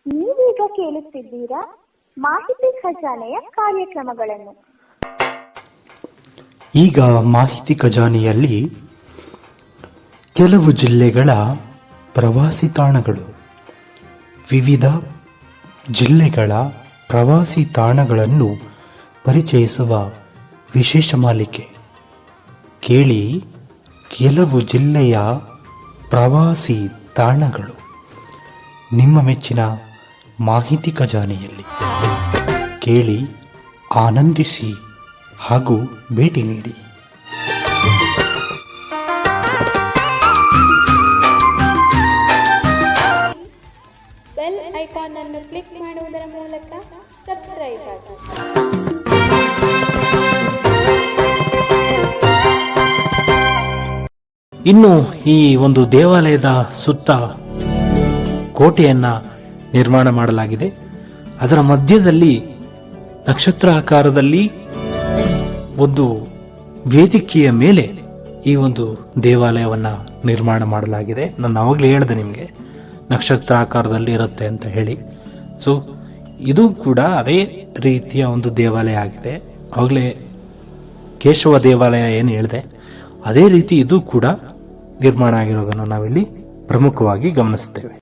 ನೀವೀಗ ಕೇಳುತ್ತಿದ್ದೀರಾ ಮಾಹಿತಿ ಖಜಾನೆಯ ಕಾರ್ಯಕ್ರಮಗಳನ್ನು. ಈಗ ಮಾಹಿತಿ ಖಜಾನೆಯಲ್ಲಿ ಕೆಲವು ಜಿಲ್ಲೆಗಳ ಪ್ರವಾಸಿ ತಾಣಗಳು, ವಿವಿಧ ಜಿಲ್ಲೆಗಳ ಪ್ರವಾಸಿ ತಾಣಗಳನ್ನು ಪರಿಚಯಿಸುವ ವಿಶೇಷ ಮಾಲಿಕೆ. ಕೇಳಿ, ಕೆಲವು ಜಿಲ್ಲೆಯ ಪ್ರವಾಸಿ ತಾಣಗಳು ನಿಮ್ಮ ಮೆಚ್ಚಿನ ಮಾಹಿತಿ ಖಜಾನೆಯಲ್ಲಿ. ಕೇಳಿ, ಆನಂದಿಸಿ ಹಾಗೂ ಭೇಟಿ ನೀಡಿ. ಬೆಲ್ ಐಕಾನ್ ಅನ್ನು ಕ್ಲಿಕ್ ಮಾಡುವುದರ ಮೂಲಕ ಸಬ್ಸ್ಕ್ರೈಬ್ ಆಗಿ. ಇನ್ನು ಈ ಒಂದು ದೇವಾಲಯದ ಸುತ್ತ ಕೋಟೆಯನ್ನ ನಿರ್ಮಾಣ ಮಾಡಲಾಗಿದೆ. ಅದರ ಮಧ್ಯದಲ್ಲಿ ನಕ್ಷತ್ರ ಆಕಾರದಲ್ಲಿ ಒಂದು ವೇದಿಕೆಯ ಮೇಲೆ ಈ ಒಂದು ದೇವಾಲಯವನ್ನ ನಿರ್ಮಾಣ ಮಾಡಲಾಗಿದೆ. ನಾನು ಆವಾಗಲೇ ಹೇಳಿದೆ ನಿಮಗೆ ನಕ್ಷತ್ರ ಆಕಾರದಲ್ಲಿ ಇರುತ್ತೆ ಅಂತ ಹೇಳಿ. ಸೊ ಇದು ಕೂಡ ಅದೇ ರೀತಿಯ ಒಂದು ದೇವಾಲಯ ಆಗಿದೆ. ಆವಾಗಲೇ ಕೇಶವ ದೇವಾಲಯ ಏನು ಹೇಳಿದೆ, ಅದೇ ರೀತಿ ಇದು ಕೂಡ ನಿರ್ಮಾಣ ಆಗಿರೋದನ್ನು ನಾವಿಲ್ಲಿ ಪ್ರಮುಖವಾಗಿ ಗಮನಿಸುತ್ತೇವೆ.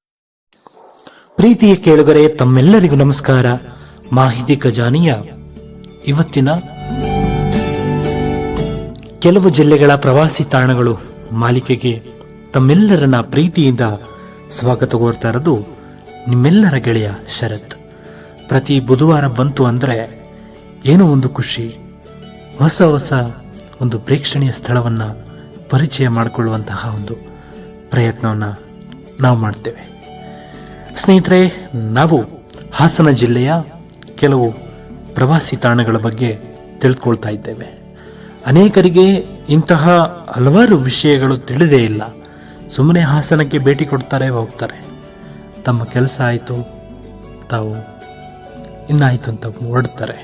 ಪ್ರೀತಿಯ ಕೇಳುಗರೆ, ತಮ್ಮೆಲ್ಲರಿಗೂ ನಮಸ್ಕಾರ. ಮಾಹಿತಿ ಖಜಾನೆಯ ಇವತ್ತಿನ ಕೆಲವು ಜಿಲ್ಲೆಗಳ ಪ್ರವಾಸಿ ತಾಣಗಳು ಮಾಲಿಕೆಗೆ ತಮ್ಮೆಲ್ಲರನ್ನ ಪ್ರೀತಿಯಿಂದ ಸ್ವಾಗತ ಕೋರ್ತಾ ಇರೋದು ನಿಮ್ಮೆಲ್ಲರ ಗೆಳೆಯ ಶರತ್. ಪ್ರತಿ ಬುಧವಾರ ಬಂತು ಅಂದರೆ ಏನೋ ಒಂದು ಖುಷಿ, ಹೊಸ ಹೊಸ ಒಂದು ಪ್ರೇಕ್ಷಣೀಯ ಸ್ಥಳವನ್ನು ಪರಿಚಯ ಮಾಡಿಕೊಳ್ಳುವಂತಹ ಒಂದು ಪ್ರಯತ್ನವನ್ನು ನಾವು ಮಾಡ್ತೇವೆ. ಸ್ನೇಹಿತರೆ, ನಾವು ಹಾಸನ ಜಿಲ್ಲೆಯ ಕೆಲವು ಪ್ರವಾಸಿ ತಾಣಗಳ ಬಗ್ಗೆ ತಿಳ್ಕೊಳ್ತಾ ಇದ್ದೇವೆ. ಅನೇಕರಿಗೆ ಇಂತಹ ಹಲವಾರು ವಿಷಯಗಳು ತಿಳಿದೇ ಇಲ್ಲ. ಸುಮ್ಮನೆ ಹಾಸನಕ್ಕೆ ಭೇಟಿ ಕೊಡ್ತಾರೆ, ಹೋಗ್ತಾರೆ, ತಮ್ಮ ಕೆಲಸ ಆಯಿತು, ತಾವು ಇನ್ನಾಯಿತು ಅಂತ ಹೊರಡ್ತಾರೆ.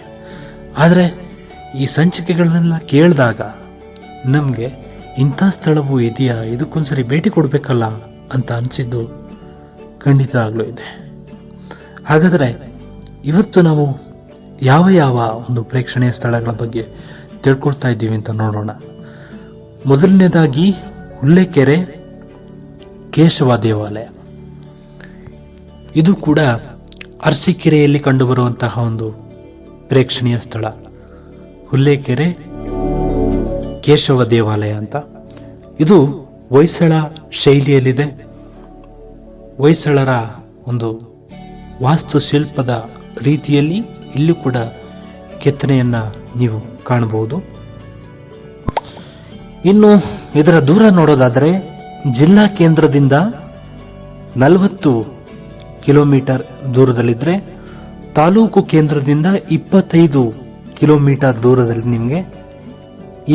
ಆದರೆ ಈ ಸಂಚಿಕೆಗಳನ್ನೆಲ್ಲ ಕೇಳಿದಾಗ ನಮಗೆ ಇಂಥ ಸ್ಥಳವೂ ಇದೆಯಾ, ಇದಕ್ಕೊಂದ್ಸರಿ ಭೇಟಿ ಕೊಡಬೇಕಲ್ಲ ಅಂತ ಅನಿಸಿದ್ದು ಖಂಡಿತ ಆಗಲೂ ಇದೆ. ಹಾಗಾದರೆ ಇವತ್ತು ನಾವು ಯಾವ ಯಾವ ಒಂದು ಪ್ರೇಕ್ಷಣೀಯ ಸ್ಥಳಗಳ ಬಗ್ಗೆ ತಿಳ್ಕೊಳ್ತಾ ಇದ್ದೀವಿ ಅಂತ ನೋಡೋಣ. ಮೊದಲನೇದಾಗಿ ಹುಲ್ಲೆಕೆರೆ ಕೇಶವ ದೇವಾಲಯ. ಇದು ಕೂಡ ಅರಸೀಕೆರೆಯಲ್ಲಿ ಕಂಡುಬರುವಂತಹ ಒಂದು ಪ್ರೇಕ್ಷಣೀಯ ಸ್ಥಳ. ಹುಲ್ಲೆಕೆರೆ ಕೇಶವ ದೇವಾಲಯ ಅಂತ. ಇದು ಹೊಯ್ಸಳ ಶೈಲಿಯಲ್ಲಿದೆ. ಹೊಯ್ಸಳರ ಒಂದು ವಾಸ್ತುಶಿಲ್ಪದ ರೀತಿಯಲ್ಲಿ ಇಲ್ಲೂ ಕೂಡ ಕೆತ್ತನೆಯನ್ನ ನೀವು ಕಾಣಬಹುದು. ಇನ್ನು ಇದರ ದೂರ ನೋಡೋದಾದರೆ ಜಿಲ್ಲಾ ಕೇಂದ್ರದಿಂದ 40 ಕಿಲೋಮೀಟರ್ ದೂರದಲ್ಲಿದ್ದರೆ, ತಾಲೂಕು ಕೇಂದ್ರದಿಂದ 25 ಕಿಲೋಮೀಟರ್ ದೂರದಲ್ಲಿ ನಿಮಗೆ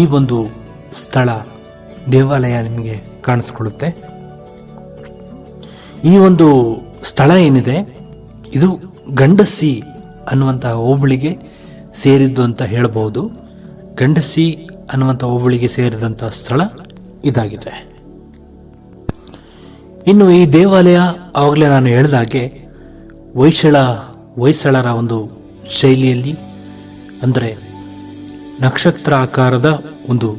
ಈ ಒಂದು ಸ್ಥಳ ದೇವಾಲಯ ನಿಮಗೆ ಕಾಣಿಸ್ಕೊಳ್ಳುತ್ತೆ. ಈ ಒಂದು ಸ್ಥಳ ಏನಿದೆ, ಇದು ಗಂಡಸಿ ಅನ್ನುವಂತಹ ಹೋಬಳಿಗೆ ಸೇರಿದ್ದು ಅಂತ ಹೇಳಬಹುದು. ಗಂಡಸಿ ಅನ್ನುವಂಥ ಹೋಬಳಿಗೆ ಸೇರಿದಂತಹ ಸ್ಥಳ ಇದಾಗಿದೆ. ಇನ್ನು ಈ ದೇವಾಲಯ ಆವಾಗಲೇ ನಾನು ಹೇಳಿದಾಗೆ ಹೊಯ್ಸಳರ ಒಂದು ಶೈಲಿಯಲ್ಲಿ, ಅಂದರೆ ನಕ್ಷತ್ರ ಆಕಾರದ ಒಂದು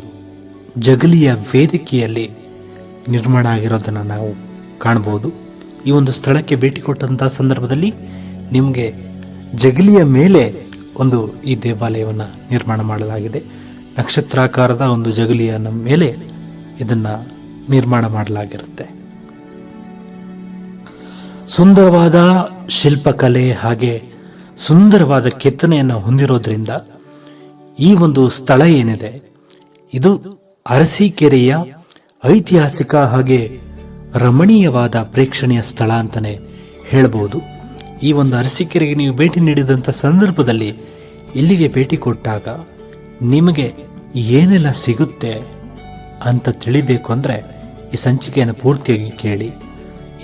ಜಗಲಿಯ ವೇದಿಕೆಯಲ್ಲಿ ನಿರ್ಮಾಣ ಆಗಿರೋದನ್ನು ನಾವು ಕಾಣಬಹುದು. ಈ ಒಂದು ಸ್ಥಳಕ್ಕೆ ಭೇಟಿ ಕೊಟ್ಟಂತಹ ಸಂದರ್ಭದಲ್ಲಿ ನಿಮಗೆ ಜಗಲಿಯ ಮೇಲೆ ಒಂದು ಈ ದೇವಾಲಯವನ್ನು ನಿರ್ಮಾಣ ಮಾಡಲಾಗಿದೆ. ನಕ್ಷತ್ರಾಕಾರದ ಒಂದು ಜಗಲಿಯ ಮೇಲೆ ಇದನ್ನು ನಿರ್ಮಾಣ ಮಾಡಲಾಗಿರುತ್ತೆ. ಸುಂದರವಾದ ಶಿಲ್ಪಕಲೆ ಹಾಗೆ ಸುಂದರವಾದ ಕೆತ್ತನೆಯನ್ನು ಹೊಂದಿರೋದ್ರಿಂದ ಈ ಒಂದು ಸ್ಥಳ ಏನಿದೆ, ಇದು ಅರಸೀಕೆರೆಯ ಐತಿಹಾಸಿಕ ಹಾಗೆ ರಮಣೀಯವಾದ ಪ್ರೇಕ್ಷಣೀಯ ಸ್ಥಳ ಅಂತಾನೆ ಹೇಳಬಹುದು. ಈ ಒಂದು ಅರಸೀಕೆರೆಗೆ ನೀವು ಭೇಟಿ ನೀಡಿದಂಥ ಸಂದರ್ಭದಲ್ಲಿ ಇಲ್ಲಿಗೆ ಭೇಟಿ ಕೊಟ್ಟಾಗ ನಿಮಗೆ ಏನೆಲ್ಲ ಸಿಗುತ್ತೆ ಅಂತ ತಿಳಿಬೇಕು ಅಂದರೆ ಈ ಸಂಚಿಕೆಯನ್ನು ಪೂರ್ತಿಯಾಗಿ ಕೇಳಿ.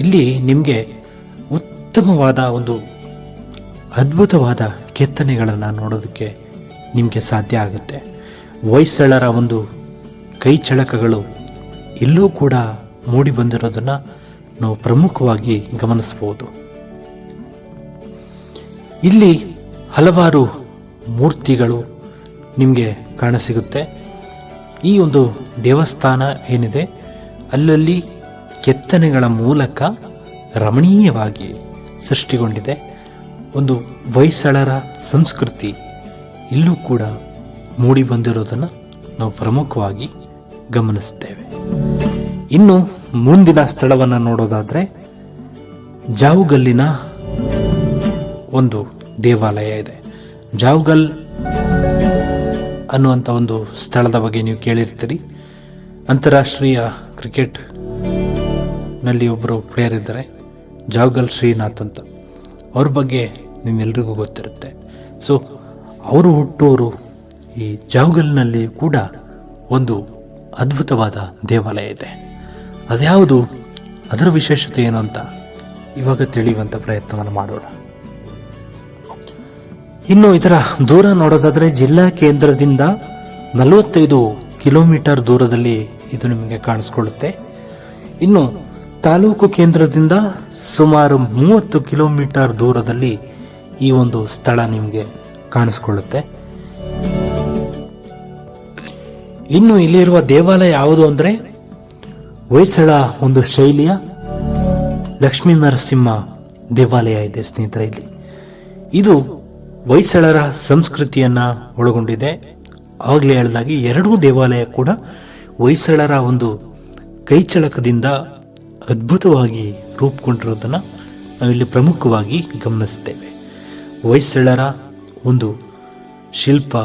ಇಲ್ಲಿ ನಿಮಗೆ ಉತ್ತಮವಾದ ಒಂದು ಅದ್ಭುತವಾದ ಕೆತ್ತನೆಗಳನ್ನು ನೋಡೋದಕ್ಕೆ ನಿಮಗೆ ಸಾಧ್ಯ ಆಗುತ್ತೆ. ಹೊಯ್ಸಳರ ಒಂದು ಕೈ ಚಳಕಗಳು ಇಲ್ಲೂ ಕೂಡ ಮೂಡಿ ಬಂದಿರೋದನ್ನು ನಾವು ಪ್ರಮುಖವಾಗಿ ಗಮನಿಸಬಹುದು. ಇಲ್ಲಿ ಹಲವಾರು ಮೂರ್ತಿಗಳು ನಿಮಗೆ ಕಾಣಸಿಗುತ್ತೆ. ಈ ಒಂದು ದೇವಸ್ಥಾನ ಏನಿದೆ ಅಲ್ಲಲ್ಲಿ ಕೆತ್ತನೆಗಳ ಮೂಲಕ ರಮಣೀಯವಾಗಿ ಸೃಷ್ಟಿಗೊಂಡಿದೆ. ಒಂದು ಹೊಯ್ಸಳರ ಸಂಸ್ಕೃತಿ ಇಲ್ಲೂ ಕೂಡ ಮೂಡಿ ಬಂದಿರೋದನ್ನು ನಾವು ಪ್ರಮುಖವಾಗಿ ಗಮನಿಸ್ತೇವೆ. ಇನ್ನು ಮುಂದಿನ ಸ್ಥಳವನ್ನು ನೋಡೋದಾದ್ರೆ ಜಾವುಗಲ್ಲಿನ ಒಂದು ದೇವಾಲಯ ಇದೆ. ಜಾವುಗಲ್ ಅನ್ನುವಂಥ ಒಂದು ಸ್ಥಳದ ಬಗ್ಗೆ ನೀವು ಕೇಳಿರ್ತೀರಿ. ಅಂತಾರಾಷ್ಟ್ರೀಯ ಕ್ರಿಕೆಟ್ ನಲ್ಲಿ ಒಬ್ಬರು ಪ್ಲೇಯರ್ ಇದ್ದಾರೆ, ಜಾವುಗಲ್ ಶ್ರೀನಾಥ್ ಅಂತ. ಅವ್ರ ಬಗ್ಗೆ ನಿಮ್ಮೆಲ್ರಿಗೂ ಗೊತ್ತಿರುತ್ತೆ. ಸೊ ಅವರು ಹುಟ್ಟೂರು ಈ ಜಾವುಗಲ್ನಲ್ಲಿ ಕೂಡ ಒಂದು ಅದ್ಭುತವಾದ ದೇವಾಲಯ ಇದೆ. ಅದ್ಯಾವುದು, ಅದರ ವಿಶೇಷತೆ ಏನು ಅಂತ ಇವಾಗ ತಿಳಿಯುವಂಥ ಪ್ರಯತ್ನವನ್ನು ಮಾಡೋಣ. ಇನ್ನು ಇದರ ದೂರ ನೋಡೋದಾದ್ರೆ ಜಿಲ್ಲಾ ಕೇಂದ್ರದಿಂದ 45 ಕಿಲೋಮೀಟರ್ ದೂರದಲ್ಲಿ ಇದು ನಿಮಗೆ ಕಾಣಿಸ್ಕೊಳ್ಳುತ್ತೆ. ಇನ್ನು ತಾಲೂಕು ಕೇಂದ್ರದಿಂದ ಸುಮಾರು 30 ಕಿಲೋಮೀಟರ್ ದೂರದಲ್ಲಿ ಈ ಒಂದು ಸ್ಥಳ ನಿಮಗೆ ಕಾಣಿಸ್ಕೊಳ್ಳುತ್ತೆ. ಇನ್ನು ಇಲ್ಲಿರುವ ದೇವಾಲಯ ಯಾವುದು ಅಂದ್ರೆ ಹೊಯ್ಸಳ ಒಂದು ಶೈಲಿಯ ಲಕ್ಷ್ಮೀ ನರಸಿಂಹ ದೇವಾಲಯ ಇದೆ ಸ್ನೇಹಿತರೆ. ಇಲ್ಲಿ ಇದು ಹೊಯ್ಸಳರ ಸಂಸ್ಕೃತಿಯನ್ನ ಒಳಗೊಂಡಿದೆ. ಆಗಲೇ ಹೇಳಿದಾಗೆ ಎರಡೂ ದೇವಾಲಯ ಕೂಡ ಹೊಯ್ಸಳರ ಒಂದು ಕೈಚಳಕದಿಂದ ಅದ್ಭುತವಾಗಿ ರೂಪುಗೊಂಡಿರೋದನ್ನ ನಾವಿಲ್ಲಿ ಪ್ರಮುಖವಾಗಿ ಗಮನಿಸ್ತೇವೆ. ಹೊಯ್ಸಳರ ಒಂದು ಶಿಲ್ಪ,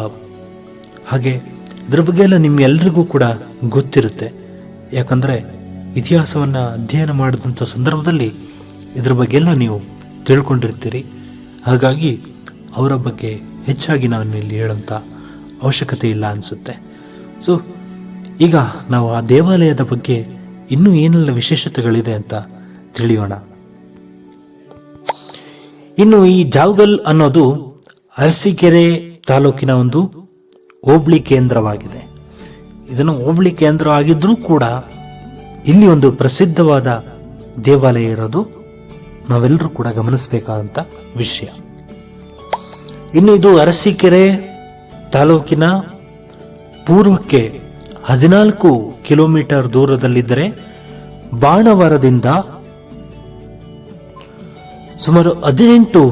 ಹಾಗೆ ಇದರ ಬಗ್ಗೆ ಎಲ್ಲ ನಿಮ್ಗೆಲ್ರಿಗೂ ಕೂಡ ಗೊತ್ತಿರುತ್ತೆ. ಯಾಕಂದರೆ ಇತಿಹಾಸವನ್ನು ಅಧ್ಯಯನ ಮಾಡಿದಂಥ ಸಂದರ್ಭದಲ್ಲಿ ಇದರ ಬಗ್ಗೆ ಎಲ್ಲ ನೀವು ತಿಳ್ಕೊಂಡಿರ್ತೀರಿ. ಹಾಗಾಗಿ ಅವರ ಬಗ್ಗೆ ಹೆಚ್ಚಾಗಿ ನಾನು ಇಲ್ಲಿ ಹೇಳೋಂಥ ಅವಶ್ಯಕತೆ ಇಲ್ಲ ಅನಿಸುತ್ತೆ. ಸೊ ಈಗ ನಾವು ಆ ದೇವಾಲಯದ ಬಗ್ಗೆ ಇನ್ನೂ ಏನೆಲ್ಲ ವಿಶೇಷತೆಗಳಿದೆ ಅಂತ ತಿಳಿಯೋಣ. ಇನ್ನು ಈ ಜಾವುಗಲ್ ಅನ್ನೋದು ಅರಸೀಕೆರೆ ತಾಲೂಕಿನ ಒಂದು ಹೋಬಳಿ ಕೇಂದ್ರವಾಗಿದೆ. ಇದನ್ನು ಹೋಬಳಿ ಕೇಂದ್ರ ಆಗಿದ್ರೂ ಕೂಡ ಇಲ್ಲಿ ಒಂದು ಪ್ರಸಿದ್ಧವಾದ ದೇವಾಲಯ ಇರೋದು ನಾವೆಲ್ಲರೂ ಕೂಡ ಗಮನಿಸಬೇಕಾದಂತ ವಿಷಯ. ಇನ್ನು ಇದು ಅರಸೀಕೆರೆ ತಾಲೂಕಿನ ಪೂರ್ವಕ್ಕೆ 14 ಕಿಲೋಮೀಟರ್ ದೂರದಲ್ಲಿದ್ದರೆ ಬಾಣವರದಿಂದ ಸುಮಾರು 18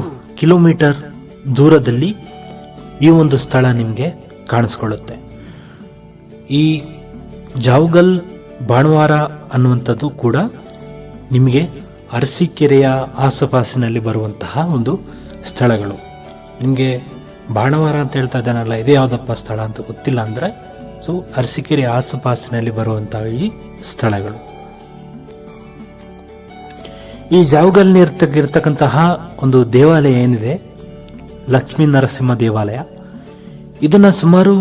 ಕಿಲೋಮೀಟರ್ ದೂರದಲ್ಲಿ ಈ ಒಂದು ಸ್ಥಳ ನಿಮಗೆ ಕಾಣಿಸ್ಕೊಳ್ಳುತ್ತೆ. ಈ ಜಾವುಗಲ್ ಬಾಣವಾರ ಅನ್ನುವಂಥದ್ದು ಕೂಡ ನಿಮಗೆ ಅರಸೀಕೆರೆಯ ಆಸುಪಾಸಿನಲ್ಲಿ ಬರುವಂತಹ ಒಂದು ಸ್ಥಳಗಳು. ನಿಮಗೆ ಬಾಣವಾರ ಅಂತ ಹೇಳ್ತಾ ಇದ್ದಾನಲ್ಲ, ಇದೇ ಯಾವುದಪ್ಪ ಸ್ಥಳ ಅಂತ ಗೊತ್ತಿಲ್ಲ ಅಂದರೆ ಸೊ ಅರಸೀಕೆರೆ ಆಸುಪಾಸಿನಲ್ಲಿ ಬರುವಂತಹ ಈ ಸ್ಥಳಗಳು. ಈ ಜಾವುಗಲ್ನಿರ್ತಕ್ಕಂತಹ ಒಂದು ದೇವಾಲಯ ಏನಿದೆ, ಲಕ್ಷ್ಮೀ ನರಸಿಂಹ ದೇವಾಲಯ, ಇದನ್ನ ಸುಮಾರು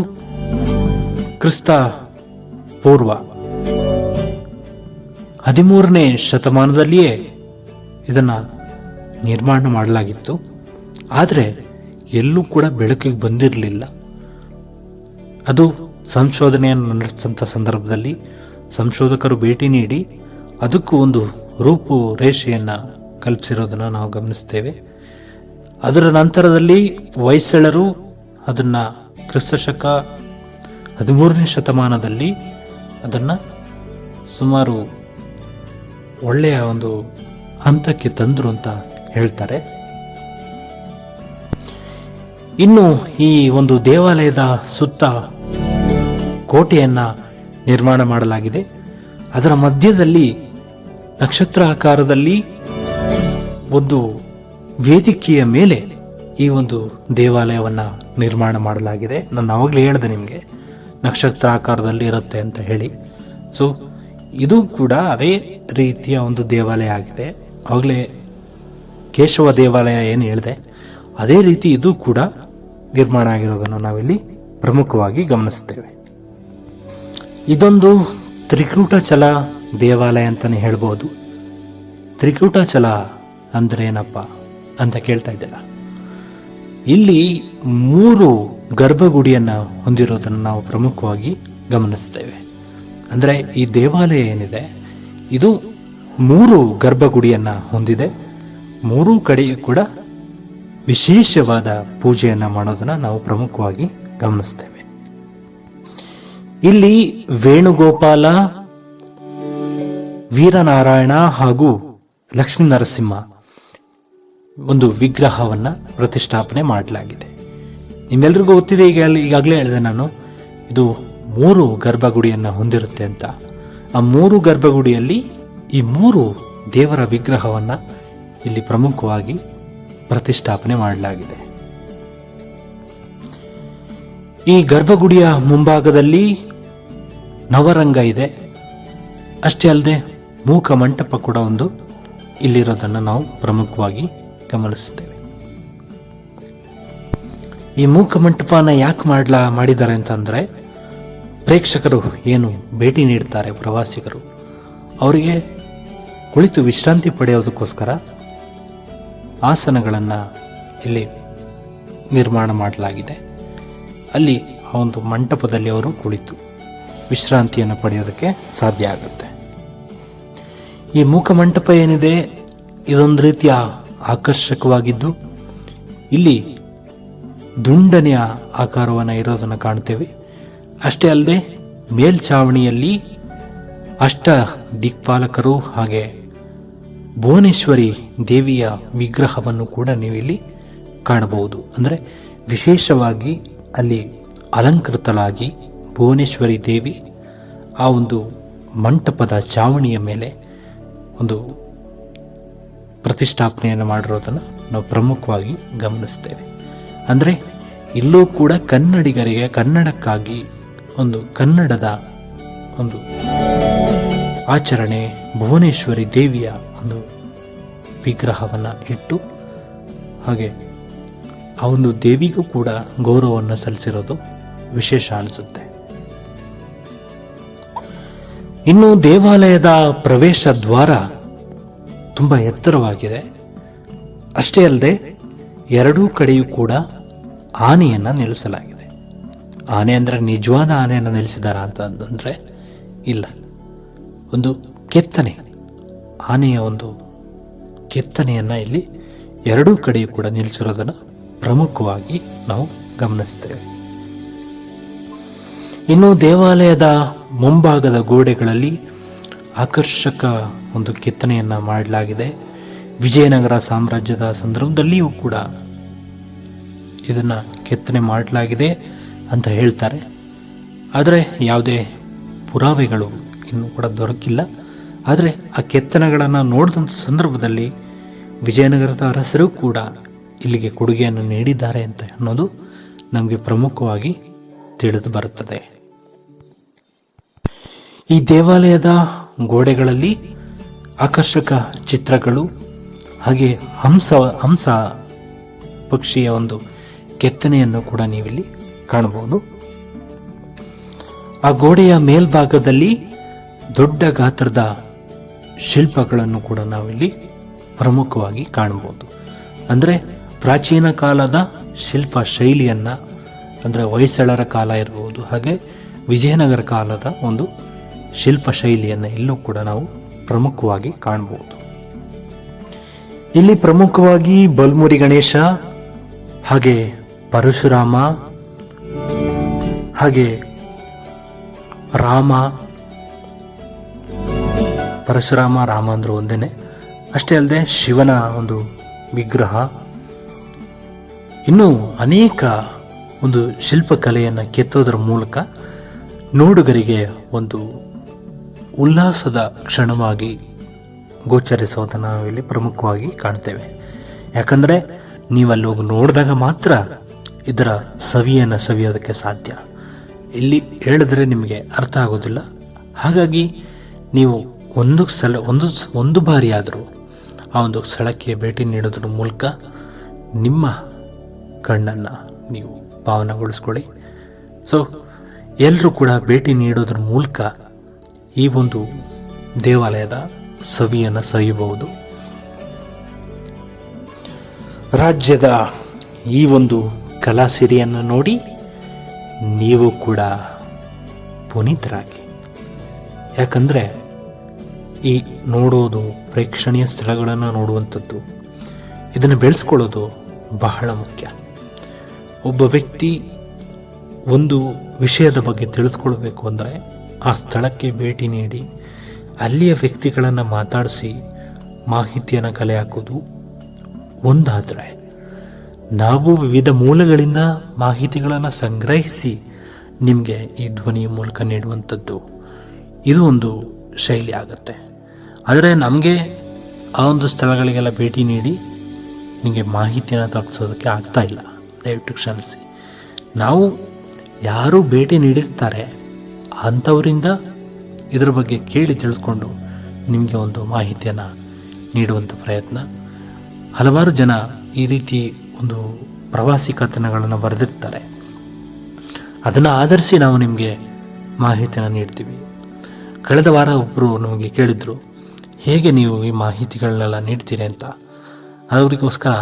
ಕ್ರಿಸ್ತ ಪೂರ್ವ 13ನೇ ಶತಮಾನದಲ್ಲಿಯೇ ಇದನ್ನ ನಿರ್ಮಾಣ ಮಾಡಲಾಗಿತ್ತು. ಆದರೆ ಎಲ್ಲೂ ಕೂಡ ಬೆಳಕಿಗೆ ಬಂದಿರಲಿಲ್ಲ. ಅದು ಸಂಶೋಧನೆಯನ್ನು ನಡೆಸಿದಂಥ ಸಂದರ್ಭದಲ್ಲಿ ಸಂಶೋಧಕರು ಭೇಟಿ ನೀಡಿ ಅದಕ್ಕೂ ಒಂದು ರೂಪುರೇಷೆಯನ್ನು ಕಲ್ಪಿಸಿರೋದನ್ನು ನಾವು ಗಮನಿಸ್ತೇವೆ. ಅದರ ನಂತರದಲ್ಲಿ ಹೊಯ್ಸಳರು ಅದನ್ನು ಕ್ರಿಸ್ತಶಕ 13ನೇ ಶತಮಾನದಲ್ಲಿ ಅದನ್ನು ಸುಮಾರು ಒಳ್ಳೆಯ ಒಂದು ಹಂತಕ್ಕೆ ತಂದರು ಅಂತ ಹೇಳ್ತಾರೆ. ಇನ್ನು ಈ ಒಂದು ದೇವಾಲಯದ ಸುತ್ತ ಕೋಟೆಯನ್ನ ನಿರ್ಮಾಣ ಮಾಡಲಾಗಿದೆ. ಅದರ ಮಧ್ಯದಲ್ಲಿ ನಕ್ಷತ್ರ ಆಕಾರದಲ್ಲಿ ಒಂದು ವೇದಿಕೆಯ ಮೇಲೆ ಈ ಒಂದು ದೇವಾಲಯವನ್ನ ನಿರ್ಮಾಣ ಮಾಡಲಾಗಿದೆ. ನಾನು ಆವಾಗಲೇ ಹೇಳಿದೆ ನಿಮಗೆ ನಕ್ಷತ್ರ ಆಕಾರದಲ್ಲಿ ಇರುತ್ತೆ ಅಂತ ಹೇಳಿ. ಸೊ ಇದು ಕೂಡ ಅದೇ ರೀತಿಯ ಒಂದು ದೇವಾಲಯ ಆಗಿದೆ. ಆವಾಗಲೇ ಕೇಶವ ದೇವಾಲಯ ಏನು ಹೇಳಿದೆ ಅದೇ ರೀತಿ ಇದು ಕೂಡ ನಿರ್ಮಾಣ ಆಗಿರೋದನ್ನು ನಾವಿಲ್ಲಿ ಪ್ರಮುಖವಾಗಿ ಗಮನಿಸ್ತೇವೆ. ಇದೊಂದು ತ್ರಿಕೂಟಚಲ ದೇವಾಲಯ ಅಂತಾನೆ ಹೇಳ್ಬೋದು. ತ್ರಿಕೂಟಚಲ ಅಂದ್ರೆ ಏನಪ್ಪ ಅಂತ ಕೇಳ್ತಾ ಇದ್ದಲ್ಲ, ಇಲ್ಲಿ 3 ಗರ್ಭಗುಡಿಯನ್ನ ಹೊಂದಿರೋದನ್ನು ನಾವು ಪ್ರಮುಖವಾಗಿ ಗಮನಿಸ್ತೇವೆ. ಅಂದ್ರೆ ಈ ದೇವಾಲಯ ಏನಿದೆ ಇದು 3 ಗರ್ಭಗುಡಿಯನ್ನ ಹೊಂದಿದೆ. 3 ಕಡೆ ಕೂಡ ವಿಶೇಷವಾದ ಪೂಜೆಯನ್ನು ಮಾಡೋದನ್ನು ನಾವು ಪ್ರಮುಖವಾಗಿ ಗಮನಿಸ್ತೇವೆ. ಇಲ್ಲಿ ವೇಣುಗೋಪಾಲ, ವೀರನಾರಾಯಣ ಹಾಗೂ ಲಕ್ಷ್ಮೀ ನರಸಿಂಹ ಒಂದು ವಿಗ್ರಹವನ್ನ ಪ್ರತಿಷ್ಠಾಪನೆ ಮಾಡಲಾಗಿದೆ. ನಿಮ್ಮೆಲ್ರಿಗೂ ಗೊತ್ತಿದೆ, ಈಗಾಗಲೇ ಹೇಳಿದೆ ನಾನು, ಇದು 3 ಗರ್ಭಗುಡಿಯನ್ನು ಹೊಂದಿರುತ್ತೆ ಅಂತ. ಆ 3 ಗರ್ಭಗುಡಿಯಲ್ಲಿ ಈ 3 ದೇವರ ವಿಗ್ರಹವನ್ನ ಇಲ್ಲಿ ಪ್ರಮುಖವಾಗಿ ಪ್ರತಿಷ್ಠಾಪನೆ ಮಾಡಲಾಗಿದೆ. ಈ ಗರ್ಭಗುಡಿಯ ಮುಂಭಾಗದಲ್ಲಿ ನವರಂಗ ಇದೆ. ಅಷ್ಟೇ ಅಲ್ಲದೆ ಮೂಕ ಮಂಟಪ ಕೂಡ ಒಂದು ಇಲ್ಲಿರೋದನ್ನು ನಾವು ಪ್ರಮುಖವಾಗಿ ಗಮನಿಸ್ತೇವೆ. ಈ ಮೂಕ ಮಂಟಪನ ಯಾಕೆ ಮಾಡಿದ್ದಾರೆ ಅಂತಂದ್ರೆ, ಪ್ರೇಕ್ಷಕರು ಏನು ಭೇಟಿ ನೀಡ್ತಾರೆ, ಪ್ರವಾಸಿಗರು, ಅವರಿಗೆ ಕುಳಿತು ವಿಶ್ರಾಂತಿ ಪಡೆಯೋದಕ್ಕೋಸ್ಕರ ಆಸನಗಳನ್ನು ಇಲ್ಲಿ ನಿರ್ಮಾಣ ಮಾಡಲಾಗಿದೆ. ಅಲ್ಲಿ ಆ ಒಂದು ಮಂಟಪದಲ್ಲಿ ಅವರು ಕುಳಿತು ವಿಶ್ರಾಂತಿಯನ್ನು ಪಡೆಯೋದಕ್ಕೆ ಸಾಧ್ಯ ಆಗುತ್ತೆ. ಈ ಮೂಕ ಮಂಟಪ ಏನಿದೆ, ಇದೊಂದು ರೀತಿಯ ಆಕರ್ಷಕವಾಗಿದ್ದು ಇಲ್ಲಿ ದುಂಡನೆಯ ಆಕಾರವನ್ನು ಇರೋದನ್ನು ಕಾಣ್ತೇವೆ. ಅಷ್ಟೇ ಅಲ್ಲದೆ ಮೇಲ್ಛಾವಣಿಯಲ್ಲಿ ಅಷ್ಟ ದಿಕ್ಪಾಲಕರು ಹಾಗೆ ಭುವನೇಶ್ವರಿ ದೇವಿಯ ವಿಗ್ರಹವನ್ನು ಕೂಡ ನೀವು ಇಲ್ಲಿ ಕಾಣಬಹುದು. ಅಂದರೆ ವಿಶೇಷವಾಗಿ ಅಲ್ಲಿ ಅಲಂಕೃತಳಾಗಿ ಭುವನೇಶ್ವರಿ ದೇವಿ ಆ ಒಂದು ಮಂಟಪದ ಚಾವಣಿಯ ಮೇಲೆ ಒಂದು ಪ್ರತಿಷ್ಠಾಪನೆಯನ್ನು ಮಾಡಿರೋದನ್ನು ನಾವು ಪ್ರಮುಖವಾಗಿ ಗಮನಿಸ್ತೇವೆ. ಅಂದರೆ ಇಲ್ಲೂ ಕೂಡ ಕನ್ನಡಿಗರಿಗೆ ಕನ್ನಡಕ್ಕಾಗಿ ಒಂದು ಕನ್ನಡದ ಒಂದು ಆಚರಣೆ, ಭುವನೇಶ್ವರಿ ದೇವಿಯ ಒಂದು ವಿಗ್ರಹವನ್ನು ಇಟ್ಟು ಹಾಗೆ ಆ ಒಂದು ದೇವಿಗೂ ಕೂಡ ಗೌರವವನ್ನು ಸಲ್ಲಿಸಿರೋದು ವಿಶೇಷ ಅನಿಸುತ್ತೆ. ಇನ್ನು ದೇವಾಲಯದ ಪ್ರವೇಶ ದ್ವಾರ ತುಂಬ ಎತ್ತರವಾಗಿದೆ. ಅಷ್ಟೇ ಅಲ್ಲದೆ ಎರಡೂ ಕಡೆಯೂ ಕೂಡ ಆನೆಯನ್ನು ನಿಲ್ಲಿಸಲಾಗಿದೆ. ಆನೆ ಅಂದರೆ ನಿಜವಾದ ಆನೆಯನ್ನು ನಿಲ್ಲಿಸಿದಾರ ಅಂತಂದ್ರೆ ಇಲ್ಲ, ಒಂದು ಕೆತ್ತನೆ, ಆನೆಯ ಒಂದು ಕೆತ್ತನೆಯನ್ನು ಇಲ್ಲಿ ಎರಡೂ ಕಡೆಯೂ ಕೂಡ ನಿಲ್ಲಿಸಿರೋದನ್ನು ಪ್ರಮುಖವಾಗಿ ನಾವು ಗಮನಿಸ್ತೇವೆ. ಇನ್ನು ದೇವಾಲಯದ ಮುಂಭಾಗದ ಗೋಡೆಗಳಲ್ಲಿ ಆಕರ್ಷಕ ಒಂದು ಕೆತ್ತನೆಯನ್ನು ಮಾಡಲಾಗಿದೆ. ವಿಜಯನಗರ ಸಾಮ್ರಾಜ್ಯದ ಸಂದರ್ಭದಲ್ಲಿಯೂ ಕೂಡ ಇದನ್ನು ಕೆತ್ತನೆ ಮಾಡಲಾಗಿದೆ ಅಂತ ಹೇಳ್ತಾರೆ. ಆದರೆ ಯಾವುದೇ ಪುರಾವೆಗಳು ಇನ್ನೂ ಕೂಡ ದೊರಕಿಲ್ಲ. ಆದರೆ ಆ ಕೆತ್ತನೆಗಳನ್ನು ನೋಡಿದಂಥ ಸಂದರ್ಭದಲ್ಲಿ ವಿಜಯನಗರದ ಅರಸರು ಕೂಡ ಇಲ್ಲಿಗೆ ಕೊಡುಗೆಯನ್ನು ನೀಡಿದ್ದಾರೆ ಅಂತ ಅನ್ನೋದು ನಮಗೆ ಪ್ರಮುಖವಾಗಿ ತಿಳಿದು ಬರುತ್ತದೆ. ಈ ದೇವಾಲಯದ ಗೋಡೆಗಳಲ್ಲಿ ಆಕರ್ಷಕ ಚಿತ್ರಗಳು ಹಾಗೆ ಹಂಸ ಪಕ್ಷಿಯ ಒಂದು ಕೆತ್ತನೆಯನ್ನು ಕೂಡ ನೀವಿಲ್ಲಿ ಕಾಣಬಹುದು. ಆ ಗೋಡೆಯ ಮೇಲ್ಭಾಗದಲ್ಲಿ ದೊಡ್ಡ ಗಾತ್ರದ ಶಿಲ್ಪಗಳನ್ನು ಕೂಡ ನಾವಿಲ್ಲಿ ಪ್ರಮುಖವಾಗಿ ಕಾಣಬಹುದು. ಅಂದರೆ ಪ್ರಾಚೀನ ಕಾಲದ ಶಿಲ್ಪ ಶೈಲಿಯನ್ನು, ಅಂದರೆ ಹೊಯ್ಸಳರ ಕಾಲ ಇರಬಹುದು, ಹಾಗೆ ವಿಜಯನಗರ ಕಾಲದ ಒಂದು ಶಿಲ್ಪ ಶೈಲಿಯನ್ನು ಇಲ್ಲೂ ಕೂಡ ನಾವು ಪ್ರಮುಖವಾಗಿ ಕಾಣಬಹುದು. ಇಲ್ಲಿ ಪ್ರಮುಖವಾಗಿ ಬಲ್ಮುರಿ ಗಣೇಶ ಹಾಗೆ ಪರಶುರಾಮ ಹಾಗೆ ಪರಶುರಾಮ ರಾಮ ಅಂದ್ರು ಒಂದೇನೆ. ಅಷ್ಟೇ ಅಲ್ಲದೆ ಶಿವನ ಒಂದು ವಿಗ್ರಹ, ಇನ್ನೂ ಅನೇಕ ಒಂದು ಶಿಲ್ಪಕಲೆಯನ್ನು ಕೆತ್ತೋದರ ಮೂಲಕ ನೋಡುಗರಿಗೆ ಒಂದು ಉಲ್ಲಾಸದ ಕ್ಷಣವಾಗಿ ಗೋಚರಿಸೋದನ್ನು ನಾವಿಲ್ಲಿ ಪ್ರಮುಖವಾಗಿ ಕಾಣ್ತೇವೆ. ಯಾಕಂದರೆ ನೀವಲ್ಲಿ ಹೋಗಿ ನೋಡಿದಾಗ ಮಾತ್ರ ಇದರ ಸವಿಯನ್ನು ಸವಿಯೋದಕ್ಕೆ ಸಾಧ್ಯ. ಇಲ್ಲಿ ಹೇಳಿದ್ರೆ ನಿಮಗೆ ಅರ್ಥ ಆಗೋದಿಲ್ಲ. ಹಾಗಾಗಿ ನೀವು ಒಂದು ಬಾರಿ ಆದರೂ ಆ ಒಂದು ಸ್ಥಳಕ್ಕೆ ಭೇಟಿ ನೀಡೋದ್ರ ಮೂಲಕ ನಿಮ್ಮ ಕಣ್ಣನ್ನು ನೀವು ಪಾವನಗೊಳಿಸ್ಕೊಳ್ಳಿ. ಸೊ ಎಲ್ಲರೂ ಕೂಡ ಭೇಟಿ ನೀಡೋದ್ರ ಮೂಲಕ ಈ ಒಂದು ದೇವಾಲಯದ ಸವಿಯನ್ನು ಸವಿಯಬಹುದು. ರಾಜ್ಯದ ಈ ಒಂದು ಕಲಾಸಿರಿಯನ್ನು ನೋಡಿ ನೀವು ಕೂಡ ಪುನೀತರಾಗಿ. ಯಾಕಂದರೆ ಈ ನೋಡೋದು, ಪ್ರೇಕ್ಷಣೀಯ ಸ್ಥಳಗಳನ್ನು ನೋಡುವಂಥದ್ದು, ಇದನ್ನು ಬೆಳೆಸ್ಕೊಳ್ಳೋದು ಬಹಳ ಮುಖ್ಯ. ಒಬ್ಬ ವ್ಯಕ್ತಿ ಒಂದು ವಿಷಯದ ಬಗ್ಗೆ ತಿಳಿದುಕೊಳ್ಬೇಕು ಅಂದರೆ ಆ ಸ್ಥಳಕ್ಕೆ ಭೇಟಿ ನೀಡಿ ಅಲ್ಲಿಯ ವ್ಯಕ್ತಿಗಳನ್ನು ಮಾತಾಡಿಸಿ ಮಾಹಿತಿಯನ್ನು ಕಲೆ ಹಾಕೋದು ಒಂದಾದರೆ, ನಾವು ವಿವಿಧ ಮೂಲಗಳಿಂದ ಮಾಹಿತಿಗಳನ್ನು ಸಂಗ್ರಹಿಸಿ ನಿಮಗೆ ಈ ಧ್ವನಿಯ ಮೂಲಕ ನೀಡುವಂಥದ್ದು ಇದು ಒಂದು ಶೈಲಿ ಆಗುತ್ತೆ. ಆದರೆ ನಮಗೆ ಆ ಒಂದು ಸ್ಥಳಗಳಿಗೆಲ್ಲ ಭೇಟಿ ನೀಡಿ ನಿಮಗೆ ಮಾಹಿತಿಯನ್ನು ತಲುಪಿಸೋದಕ್ಕೆ ಆಗ್ತಾ ಇಲ್ಲ, ದಯವಿಟ್ಟು ಕ್ಷಮಿಸಿ. ನಾವು ಯಾರು ಭೇಟಿ ನೀಡಿರ್ತಾರೆ ಅಂಥವರಿಂದ ಇದರ ಬಗ್ಗೆ ಕೇಳಿ ತಿಳಿದುಕೊಂಡು ನಿಮಗೆ ಒಂದು ಮಾಹಿತಿಯನ್ನು ನೀಡುವಂಥ ಪ್ರಯತ್ನ. ಹಲವಾರು ಜನ ಈ ರೀತಿ ಒಂದು ಪ್ರವಾಸಿ ಕಥನಗಳನ್ನು ಬರೆದಿರ್ತಾರೆ, ಅದನ್ನು ಆಧರಿಸಿ ನಾವು ನಿಮಗೆ ಮಾಹಿತಿಯನ್ನು ನೀಡ್ತೀವಿ. ಕಳೆದ ವಾರ ಒಬ್ಬರು ನಮಗೆ ಕೇಳಿದರು, ಹೇಗೆ ನೀವು ಈ ಮಾಹಿತಿಗಳನ್ನೆಲ್ಲ ನೀಡ್ತೀರಿ ಅಂತ. ಅವರಿಗೋಸ್ಕರ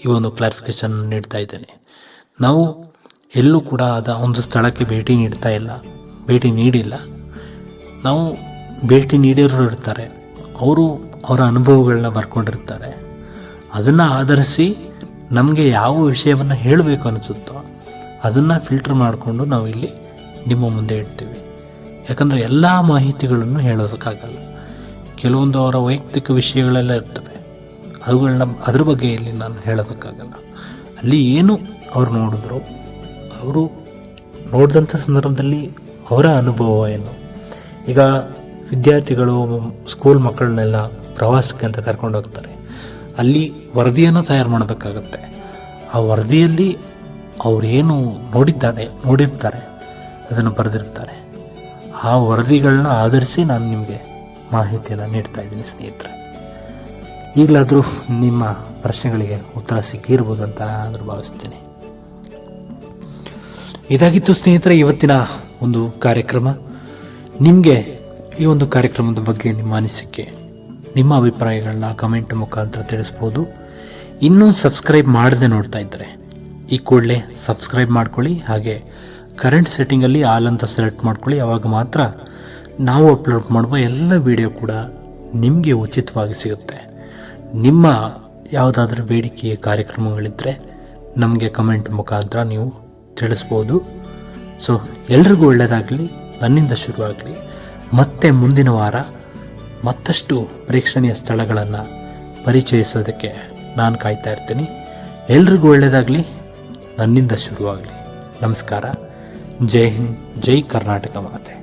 ಈ ಒಂದು ಕ್ಲಾರಿಫಿಕೇಷನ್ ನೀಡ್ತಾ ಇದ್ದೇನೆ. ನಾವು ಎಲ್ಲೂ ಕೂಡ ಒಂದು ಸ್ಥಳಕ್ಕೆ ಭೇಟಿ ನೀಡಿಲ್ಲ. ನಾವು ಭೇಟಿ ನೀಡಿರೋರು ಇರ್ತಾರೆ, ಅವರು ಅವರ ಅನುಭವಗಳನ್ನ ಬರ್ಕೊಂಡಿರ್ತಾರೆ. ಅದನ್ನು ಆಧರಿಸಿ ನಮಗೆ ಯಾವ ವಿಷಯವನ್ನು ಹೇಳಬೇಕು ಅನಿಸುತ್ತೋ ಅದನ್ನು ಫಿಲ್ಟರ್ ಮಾಡಿಕೊಂಡು ನಾವು ಇಲ್ಲಿ ನಿಮ್ಮ ಮುಂದೆ ಇಡ್ತೀವಿ. ಯಾಕಂದರೆ ಎಲ್ಲ ಮಾಹಿತಿಗಳನ್ನು ಹೇಳೋದಕ್ಕಾಗಲ್ಲ. ಕೆಲವೊಂದು ಅವರ ವೈಯಕ್ತಿಕ ವಿಷಯಗಳೆಲ್ಲ ಇರ್ತವೆ, ಅದ್ರ ಬಗ್ಗೆ ಇಲ್ಲಿ ನಾನು ಹೇಳೋದಕ್ಕಾಗಲ್ಲ. ಅಲ್ಲಿ ಏನು ಅವ್ರು ನೋಡಿದ್ರು, ಅವರು ನೋಡಿದಂಥ ಸಂದರ್ಭದಲ್ಲಿ ಅವರ ಅನುಭವ ಏನು. ಈಗ ವಿದ್ಯಾರ್ಥಿಗಳು ಸ್ಕೂಲ್ ಮಕ್ಕಳನ್ನೆಲ್ಲ ಪ್ರವಾಸಕ್ಕೆ ಅಂತ ಕರ್ಕೊಂಡು ಹೋಗ್ತಾರೆ, ಅಲ್ಲಿ ವರದಿಯನ್ನು ತಯಾರು ಮಾಡಬೇಕಾಗತ್ತೆ. ಆ ವರದಿಯಲ್ಲಿ ಅವರೇನು ನೋಡಿರ್ತಾರೆ ಅದನ್ನು ಬರೆದಿರ್ತಾರೆ. ಆ ವರದಿಗಳನ್ನ ಆಧರಿಸಿ ನಾನು ನಿಮಗೆ ಮಾಹಿತಿಯನ್ನು ನೀಡ್ತಾ ಇದ್ದೀನಿ ಸ್ನೇಹಿತರೆ. ಈಗಲಾದರೂ ನಿಮ್ಮ ಪ್ರಶ್ನೆಗಳಿಗೆ ಉತ್ತರ ಸಿಕ್ಕಿರ್ಬೋದು ಅಂತ ನಾನು ಭಾವಿಸ್ತೀನಿ. ಇದಾಗಿತ್ತು ಸ್ನೇಹಿತರೆ ಇವತ್ತಿನ ಒಂದು ಕಾರ್ಯಕ್ರಮ. ನಿಮಗೆ ಈ ಒಂದು ಕಾರ್ಯಕ್ರಮದ ಬಗ್ಗೆ ನಿಮ್ಮ ಅನಿಸಿಕೆ, ನಿಮ್ಮ ಅಭಿಪ್ರಾಯಗಳನ್ನ ಕಮೆಂಟ್ ಮುಖಾಂತರ ತಿಳಿಸ್ಬೋದು. ಇನ್ನೂ ಸಬ್ಸ್ಕ್ರೈಬ್ ಮಾಡದೆ ನೋಡ್ತಾ ಇದ್ದರೆ ಈ ಕೂಡಲೇ ಸಬ್ಸ್ಕ್ರೈಬ್ ಮಾಡ್ಕೊಳ್ಳಿ. ಹಾಗೆ ಕರೆಂಟ್ ಸೆಟ್ಟಿಂಗಲ್ಲಿ ಆಲ್ ಅಂತ ಸೆಲೆಕ್ಟ್ ಮಾಡ್ಕೊಳ್ಳಿ. ಆವಾಗ ಮಾತ್ರ ನಾವು ಅಪ್ಲೋಡ್ ಮಾಡುವ ಎಲ್ಲ ವಿಡಿಯೋ ಕೂಡ ನಿಮಗೆ ಉಚಿತವಾಗಿ ಸಿಗುತ್ತೆ. ನಿಮ್ಮ ಯಾವುದಾದ್ರೂ ಬೇಡಿಕೆಯ ಕಾರ್ಯಕ್ರಮಗಳಿದ್ದರೆ ನಮಗೆ ಕಮೆಂಟ್ ಮುಖಾಂತರ ನೀವು ತಿಳಿಸ್ಬೋದು. ಸೊ ಎಲ್ರಿಗೂ ಒಳ್ಳೆಯದಾಗಲಿ, ನನ್ನಿಂದ ಶುರುವಾಗಲಿ. ಮತ್ತೆ ಮುಂದಿನ ವಾರ ಮತ್ತಷ್ಟು ಪ್ರೇಕ್ಷಣೀಯ ಸ್ಥಳಗಳನ್ನು ಪರಿಚಯಿಸೋದಕ್ಕೆ ನಾನು ಕಾಯ್ತಾ ಇರ್ತೀನಿ. ಎಲ್ರಿಗೂ ಒಳ್ಳೆಯದಾಗಲಿ, ನನ್ನಿಂದ ಶುರುವಾಗಲಿ. ನಮಸ್ಕಾರ. ಜೈ ಹಿಂದ್, ಜೈ ಕರ್ನಾಟಕ ಮಾತೆ.